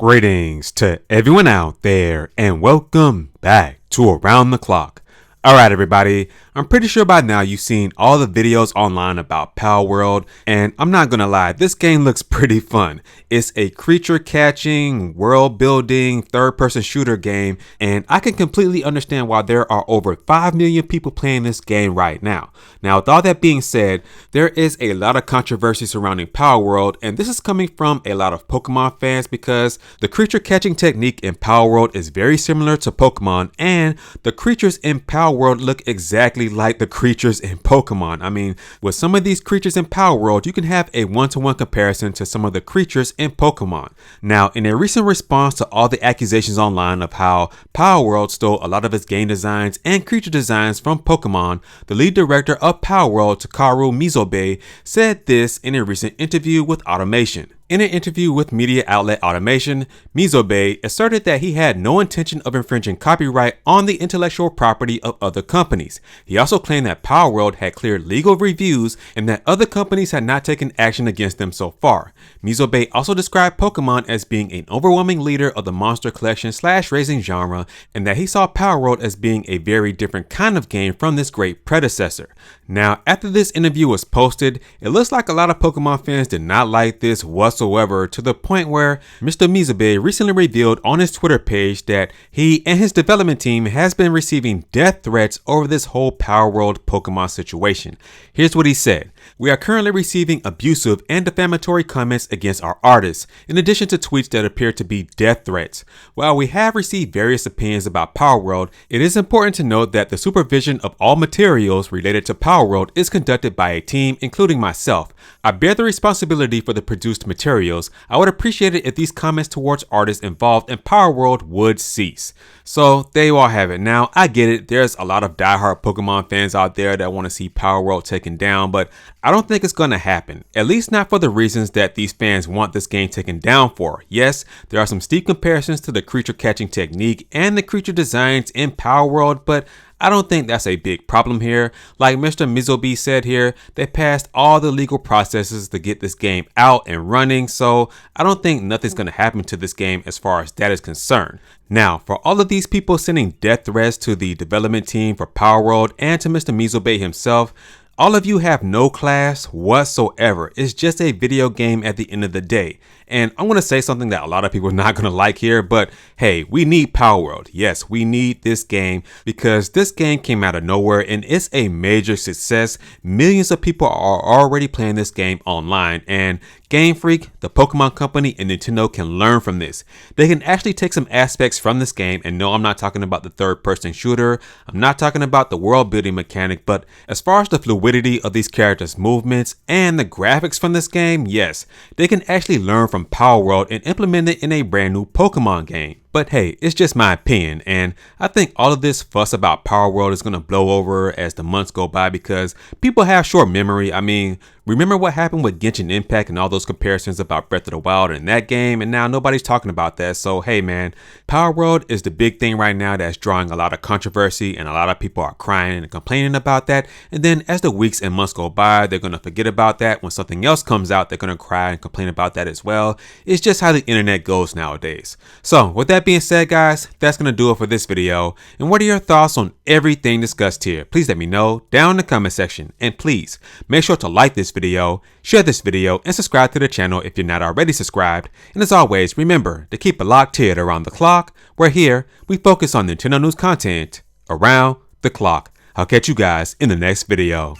Greetings to everyone out there and welcome back to Around the Clock. Alright everybody, I'm pretty sure by now you've seen all the videos online about Palworld, and I'm not gonna lie, this game looks pretty fun. It's a creature catching, world building, third person shooter game, and I can completely understand why there are over 5 million people playing this game right now. Now with all that being said, there is a lot of controversy surrounding Palworld, and this is coming from a lot of Pokemon fans because the creature catching technique in Palworld is very similar to Pokemon, and the creatures in Palworld look exactly like the creatures in Pokemon. I mean, with some of these creatures in Palworld, you can have a one-to-one comparison to some of the creatures in Pokemon. Now, in a recent response to all the accusations online of how Palworld stole a lot of its game designs and creature designs from Pokemon, the lead director of Palworld, Takaru Mizobe, said this in a recent interview with Automation. In an interview with media outlet Automation, Mizobe asserted that he had no intention of infringing copyright on the intellectual property of other companies. He also claimed that Palworld had cleared legal reviews and that other companies had not taken action against them so far. Mizobe also described Pokemon as being an overwhelming leader of the monster collection / racing genre, and that he saw Palworld as being a very different kind of game from this great predecessor. Now, after this interview was posted, it looks like a lot of Pokemon fans did not like this whatsoever, to the point where Mr. Mizobe recently revealed on his Twitter page that he and his development team has been receiving death threats over this whole Palworld Pokemon situation. Here's what he said. "We are currently receiving abusive and defamatory comments against our artists, in addition to tweets that appear to be death threats. While we have received various opinions about Palworld, it is important to note that the supervision of all materials related to Palworld is conducted by a team, including myself. I bear the responsibility for the produced materials. I would appreciate it if these comments towards artists involved in Palworld would cease." So there you all have it. Now, I get it. There's a lot of diehard Pokemon fans out there that want to see Palworld taken down, but I don't think it's going to happen. At least not for the reasons that these fans want this game taken down for. Yes, there are some steep comparisons to the creature catching technique and the creature designs in Palworld, but I don't think that's a big problem here. Like Mr. Mizobe said here, they passed all the legal processes to get this game out and running, so I don't think nothing's going to happen to this game as far as that is concerned. Now, for all of these people sending death threats to the development team for Palworld and to Mr. Mizobe himself, all of you have no class whatsoever. It's just a video game at the end of the day. And I'm going to say something that a lot of people are not going to like here, but hey, we need Palworld. Yes, we need this game because this game came out of nowhere and it's a major success. Millions of people are already playing this game online, and Game Freak, the Pokemon company, and Nintendo can learn from this. They can actually take some aspects from this game, and no, I'm not talking about the third-person shooter. I'm not talking about the world-building mechanic, but as far as the fluidity of these characters' movements and the graphics from this game, yes, they can actually learn from Palworld and implement it in a brand new Pokemon game. But hey, it's just my opinion, and I think all of this fuss about Palworld is going to blow over as the months go by because people have short memory. I mean, remember what happened with Genshin Impact and all those comparisons about Breath of the Wild in that game, and now nobody's talking about that. So hey man, Palworld is the big thing right now that's drawing a lot of controversy, and a lot of people are crying and complaining about that. And then as the weeks and months go by, they're going to forget about that. When something else comes out, they're going to cry and complain about that as well. It's just how the internet goes nowadays. So with that being said, guys, that's going to do it for this video. And what are your thoughts on everything discussed here? Please let me know down in the comment section. And please make sure to like this video, share this video, and subscribe to the channel if you're not already subscribed. And as always, remember to keep it locked here at Around the Clock, where here we focus on Nintendo news content around the clock. I'll catch you guys in the next video.